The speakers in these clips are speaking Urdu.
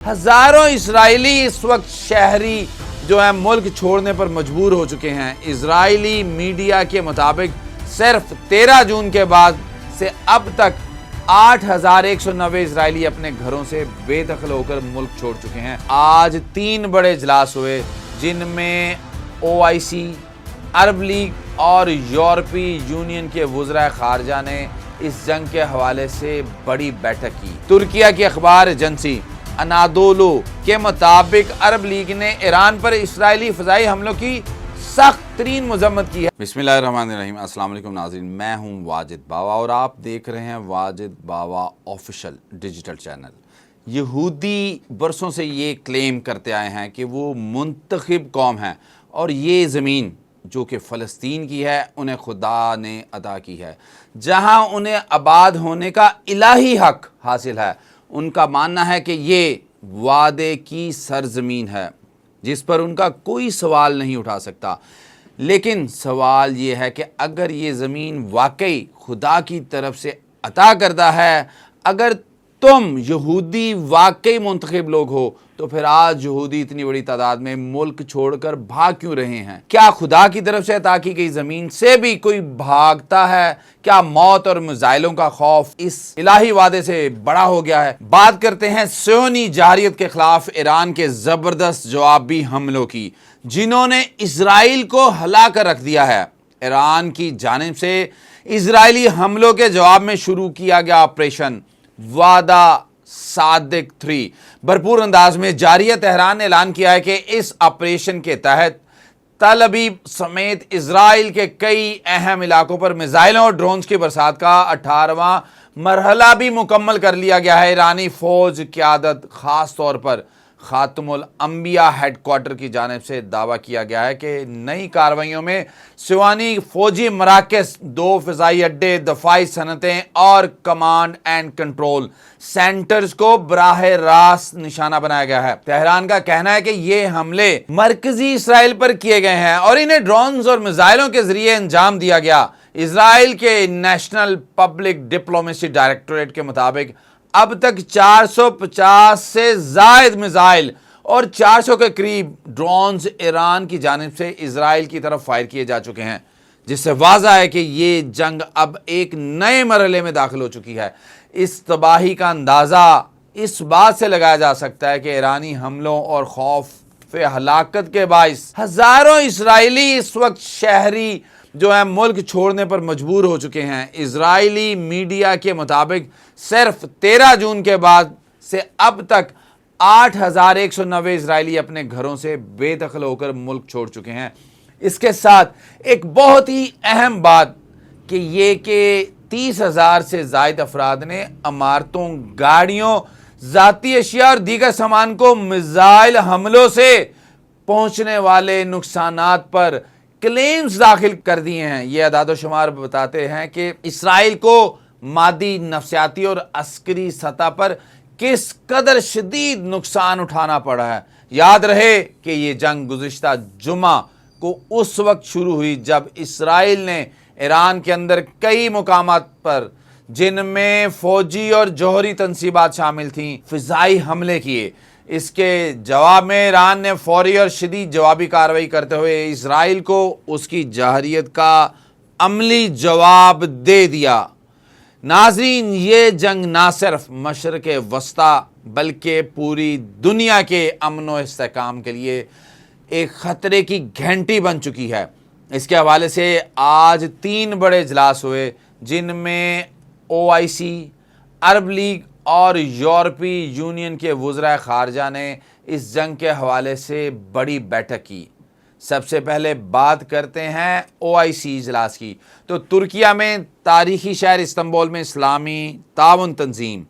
ہزاروں اسرائیلی اس وقت شہری جو ہیں ملک چھوڑنے پر مجبور ہو چکے ہیں۔ اسرائیلی میڈیا کے مطابق صرف 13 جون کے بعد سے اب تک 8,190 اسرائیلی اپنے گھروں سے بے دخل ہو کر ملک چھوڑ چکے ہیں۔ آج 3 بڑے اجلاس ہوئے جن میں OIC، عرب لیگ اور یورپی یونین کے وزراء خارجہ نے اس جنگ کے حوالے سے بڑی بیٹھک کی۔ ترکیہ کی اخبار ایجنسی انادولو کے مطابق عرب لیگ نے ایران پر اسرائیلی فضائی حملوں کی سخت ترین مذمت کی ہے۔ بسم اللہ الرحمن الرحیم۔ السلام علیکم ناظرین، میں ہوں واجد باوا اور آپ دیکھ رہے ہیں واجد باوا آفیشل ڈیجیٹل چینل۔ یہودی برسوں سے یہ کلیم کرتے آئے ہیں کہ وہ منتخب قوم ہیں اور یہ زمین جو کہ فلسطین کی ہے انہیں خدا نے عطا کی ہے، جہاں انہیں آباد ہونے کا الہی حق حاصل ہے۔ ان کا ماننا ہے کہ یہ وعدے کی سرزمین ہے جس پر ان کا کوئی سوال نہیں اٹھا سکتا۔ لیکن سوال یہ ہے کہ اگر یہ زمین واقعی خدا کی طرف سے عطا کردہ ہے، اگر تم یہودی واقعی منتخب لوگ ہو تو پھر آج یہودی اتنی بڑی تعداد میں ملک چھوڑ کر بھاگ کیوں رہے ہیں؟ کیا خدا کی طرف سے عطا کی گئی زمین سے بھی کوئی بھاگتا ہے؟ کیا موت اور میزائلوں کا خوف اس الہی وعدے سے بڑا ہو گیا ہے؟ بات کرتے ہیں صہیونی جارحیت کے خلاف ایران کے زبردست جوابی حملوں کی، جنہوں نے اسرائیل کو ہلا کر رکھ دیا ہے۔ ایران کی جانب سے اسرائیلی حملوں کے جواب میں شروع کیا گیا آپریشن وعدہ صادق 3 بھرپور انداز میں جاری ہے۔ تہران نے اعلان کیا ہے کہ اس آپریشن کے تحت تل ابیب سمیت اسرائیل کے کئی اہم علاقوں پر میزائلوں اور ڈرونز کی برسات کا 18واں مرحلہ بھی مکمل کر لیا گیا ہے۔ ایرانی فوج قیادت خاص طور پر خاتم الانبیاء ہیڈ کوارٹر کی جانب سے دعویٰ کیا گیا ہے کہ نئی کارروائیوں میں سیوانی فوجی مراکز، 2 فضائی اڈے، دفاعی صنعتیں اور کمانڈ اینڈ کنٹرول سینٹرز کو براہ راست نشانہ بنایا گیا ہے۔ تہران کا کہنا ہے کہ یہ حملے مرکزی اسرائیل پر کیے گئے ہیں اور انہیں ڈرونز اور میزائلوں کے ذریعے انجام دیا گیا۔ اسرائیل کے نیشنل پبلک ڈپلومیسی ڈائریکٹوریٹ کے مطابق اب تک 450 سے زائد میزائل اور 400 کے قریب ڈرونز ایران کی جانب سے اسرائیل کی طرف فائر کیے جا چکے ہیں، جس سے واضح ہے کہ یہ جنگ اب ایک نئے مرحلے میں داخل ہو چکی ہے۔ اس تباہی کا اندازہ اس بات سے لگایا جا سکتا ہے کہ ایرانی حملوں اور خوف ہلاکت کے باعث ہزاروں اسرائیلی اس وقت شہری جو ہیں ملک چھوڑنے پر مجبور ہو چکے ہیں۔ اسرائیلی میڈیا کے مطابق صرف 13 جون کے بعد سے اب تک 8,190 اسرائیلی اپنے گھروں سے بے دخل ہو کر ملک چھوڑ چکے ہیں۔ اس کے ساتھ ایک بہت ہی اہم بات کہ یہ کہ 30,000 سے زائد افراد نے عمارتوں، گاڑیوں، ذاتی اشیاء اور دیگر سامان کو میزائل حملوں سے پہنچنے والے نقصانات پر کلیمز داخل کر دیے ہیں۔ یہ اعداد و شمار بتاتے ہیں کہ اسرائیل کو مادی، نفسیاتی اور عسکری سطح پر کس قدر شدید نقصان اٹھانا پڑا ہے۔ یاد رہے کہ یہ جنگ گزشتہ جمعہ کو اس وقت شروع ہوئی جب اسرائیل نے ایران کے اندر کئی مقامات پر، جن میں فوجی اور جوہری تنصیبات شامل تھیں، فضائی حملے کیے۔ اس کے جواب میں ایران نے فوری اور شدید جوابی کارروائی کرتے ہوئے اسرائیل کو اس کی جارحیت کا عملی جواب دے دیا۔ ناظرین، یہ جنگ نہ صرف مشرق وسطی بلکہ پوری دنیا کے امن و استحکام کے لیے ایک خطرے کی گھنٹی بن چکی ہے۔ اس کے حوالے سے آج 3 بڑے اجلاس ہوئے جن میں OIC، عرب لیگ اور یورپی یونین کے وزراء خارجہ نے اس جنگ کے حوالے سے بڑی بیٹھک کی۔ سب سے پہلے بات کرتے ہیں OIC اجلاس کی، تو ترکیہ میں تاریخی شہر استنبول میں اسلامی تعاون تنظیم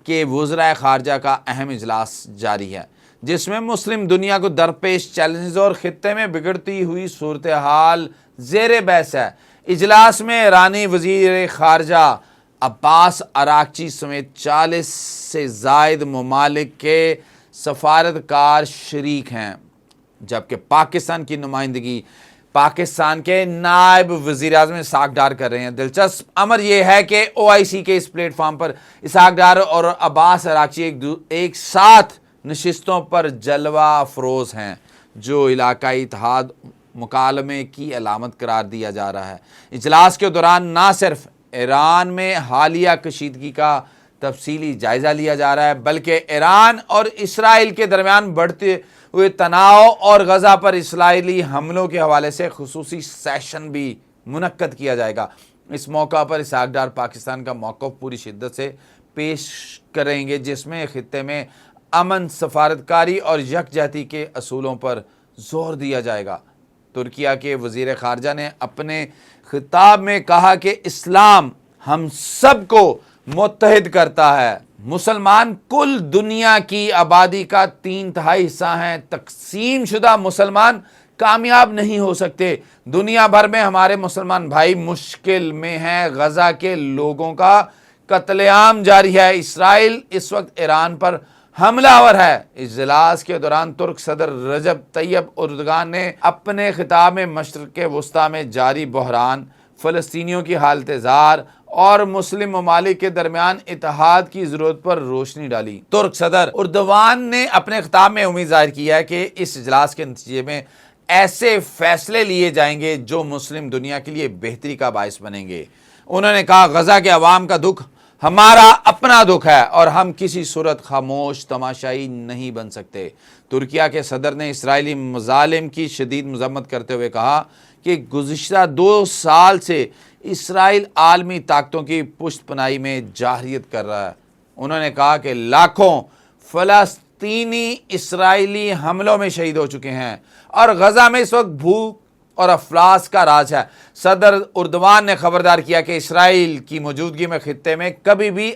کے وزراء خارجہ کا اہم اجلاس جاری ہے، جس میں مسلم دنیا کو درپیش چیلنجز اور خطے میں بگڑتی ہوئی صورتحال زیر بحث ہے۔ اجلاس میں ایرانی وزیر خارجہ عباس اراغچی سمیت 40 سے زائد ممالک کے سفارتکار شریک ہیں، جبکہ پاکستان کی نمائندگی پاکستان کے نائب وزیر اعظم اسحاق ڈار کر رہے ہیں۔ دلچسپ امر یہ ہے کہ OIC کے اس پلیٹ فارم پر اسحاق ڈار اور عباس اراغچی ایک ساتھ نشستوں پر جلوہ افروز ہیں جو علاقائی اتحاد مکالمے کی علامت قرار دیا جا رہا ہے۔ اجلاس کے دوران نہ صرف ایران میں حالیہ کشیدگی کا تفصیلی جائزہ لیا جا رہا ہے بلکہ ایران اور اسرائیل کے درمیان بڑھتے ہوئے تناؤ اور غزہ پر اسرائیلی حملوں کے حوالے سے خصوصی سیشن بھی منعقد کیا جائے گا۔ اس موقع پر اسحاق ڈار پاکستان کا موقف پوری شدت سے پیش کریں گے، جس میں خطے میں امن، سفارتکاری اور یکجہتی کے اصولوں پر زور دیا جائے گا۔ ترکیہ کے وزیر خارجہ نے اپنے خطاب میں کہا کہ اسلام ہم سب کو متحد کرتا ہے۔ مسلمان کل دنیا کی آبادی کا 3/4 حصہ ہیں۔ تقسیم شدہ مسلمان کامیاب نہیں ہو سکتے۔ دنیا بھر میں ہمارے مسلمان بھائی مشکل میں ہیں۔ غزہ کے لوگوں کا قتل عام جاری ہے۔ اسرائیل اس وقت ایران پر حملہ آور ہے۔ اجلاس کے دوران ترک صدر رجب طیب اردوغان نے اپنے خطاب میں مشرق وسطیٰ میں جاری بحران، فلسطینیوں کی حالت زار اور مسلم ممالک کے درمیان اتحاد کی ضرورت پر روشنی ڈالی۔ ترک صدر اردوغان نے اپنے خطاب میں امید ظاہر کی ہے کہ اس اجلاس کے نتیجے میں ایسے فیصلے لیے جائیں گے جو مسلم دنیا کے لیے بہتری کا باعث بنیں گے۔ انہوں نے کہا غزہ کے عوام کا دکھ ہمارا اپنا دکھ ہے اور ہم کسی صورت خاموش تماشائی نہیں بن سکتے۔ ترکیہ کے صدر نے اسرائیلی مظالم کی شدید مذمت کرتے ہوئے کہا کہ گزشتہ 2 سال سے اسرائیل عالمی طاقتوں کی پشت پناہی میں جارحیت کر رہا ہے۔ انہوں نے کہا کہ لاکھوں فلسطینی اسرائیلی حملوں میں شہید ہو چکے ہیں اور غزہ میں اس وقت بھوک اور افلاس کا راج ہے۔ صدر اردوغان نے خبردار کیا کہ اسرائیل کی موجودگی میں خطے میں کبھی بھی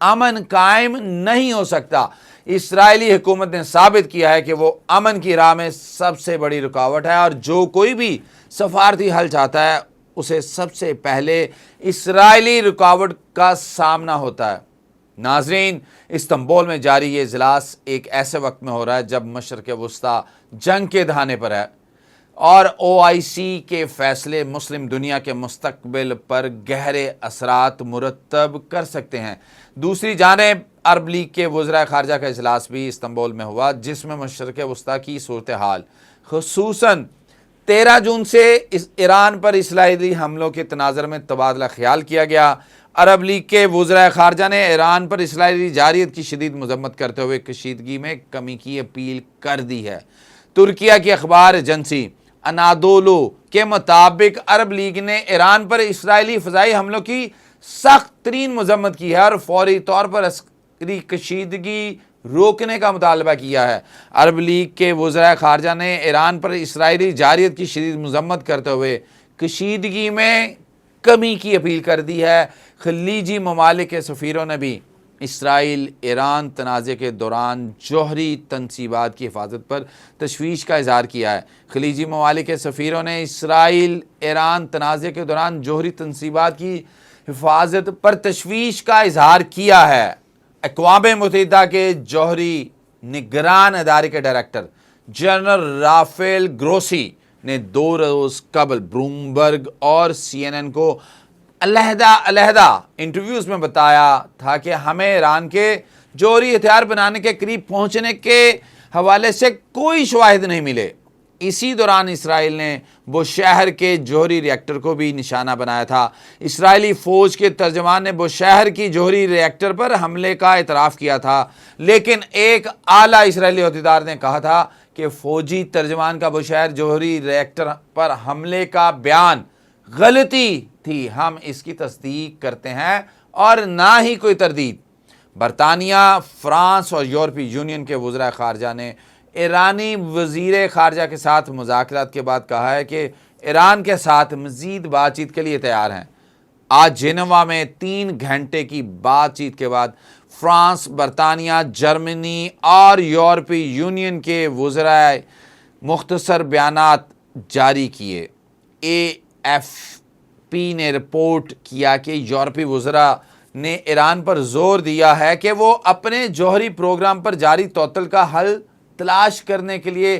امن قائم نہیں ہو سکتا۔ اسرائیلی حکومت نے ثابت کیا ہے کہ وہ امن کی راہ میں سب سے بڑی رکاوٹ ہے اور جو کوئی بھی سفارتی حل چاہتا ہے اسے سب سے پہلے اسرائیلی رکاوٹ کا سامنا ہوتا ہے۔ ناظرین، استنبول میں جاری یہ اجلاس ایک ایسے وقت میں ہو رہا ہے جب مشرق وسطیٰ جنگ کے دہانے پر ہے اور OIC کے فیصلے مسلم دنیا کے مستقبل پر گہرے اثرات مرتب کر سکتے ہیں۔ دوسری جانب عرب لیگ کے وزراء خارجہ کا اجلاس بھی استنبول میں ہوا جس میں مشرق وسطیٰ کی صورتحال خصوصاً 13 جون سے ایران پر اسرائیلی حملوں کے تناظر میں تبادلہ خیال کیا گیا۔ عرب لیگ کے وزراء خارجہ نے ایران پر اسرائیلی جارحیت کی شدید مذمت کرتے ہوئے کشیدگی میں کمی کی اپیل کر دی ہے۔ ترکیہ کی اخبار ایجنسی انادولو کے مطابق عرب لیگ نے ایران پر اسرائیلی فضائی حملوں کی سخت ترین مذمت کی ہے اور فوری طور پر عسکری کشیدگی روکنے کا مطالبہ کیا ہے۔ عرب لیگ کے وزراء خارجہ نے ایران پر اسرائیلی جارحیت کی شدید مذمت کرتے ہوئے کشیدگی میں کمی کی اپیل کر دی ہے۔ خلیجی ممالک کے سفیروں نے بھی اسرائیل ایران تنازع کے دوران جوہری تنصیبات کی حفاظت پر تشویش کا اظہار کیا ہے۔ خلیجی ممالک کے سفیروں نے اسرائیل ایران تنازع کے دوران جوہری تنصیبات کی حفاظت پر تشویش کا اظہار کیا ہے۔ اقوام متحدہ کے جوہری نگران ادارے کے ڈائریکٹر جنرل رافیل گروسی نے 2 روز قبل بلومبرگ اور CNN کو علیحدہ انٹرویوز میں بتایا تھا کہ ہمیں ایران کے جوہری ہتھیار بنانے کے قریب پہنچنے کے حوالے سے کوئی شواہد نہیں ملے۔ اسی دوران اسرائیل نے بوشہر کے جوہری ری ایکٹر کو بھی نشانہ بنایا تھا۔ اسرائیلی فوج کے ترجمان نے بوشہر کی جوہری ری ایکٹر پر حملے کا اعتراف کیا تھا، لیکن ایک اعلیٰ اسرائیلی عہدیدار نے کہا تھا کہ فوجی ترجمان کا بوشہر جوہری ری ایکٹر پر حملے کا بیان غلطی تھی۔ ہم اس کی تصدیق کرتے ہیں اور نہ ہی کوئی تردید۔ برطانیہ، فرانس اور یورپی یونین کے وزراء خارجہ نے ایرانی وزیر خارجہ کے ساتھ مذاکرات کے بعد کہا ہے کہ ایران کے ساتھ مزید بات چیت کے لیے تیار ہیں۔ آج جنیوا میں 3 گھنٹے کی بات چیت کے بعد فرانس، برطانیہ، جرمنی اور یورپی یونین کے وزراء مختصر بیانات جاری کیے۔ AFP نے رپورٹ کیا کہ یورپی وزراء نے ایران پر زور دیا ہے کہ وہ اپنے جوہری پروگرام پر جاری تعطل کا حل تلاش کرنے کے لیے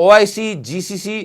OIC, GCC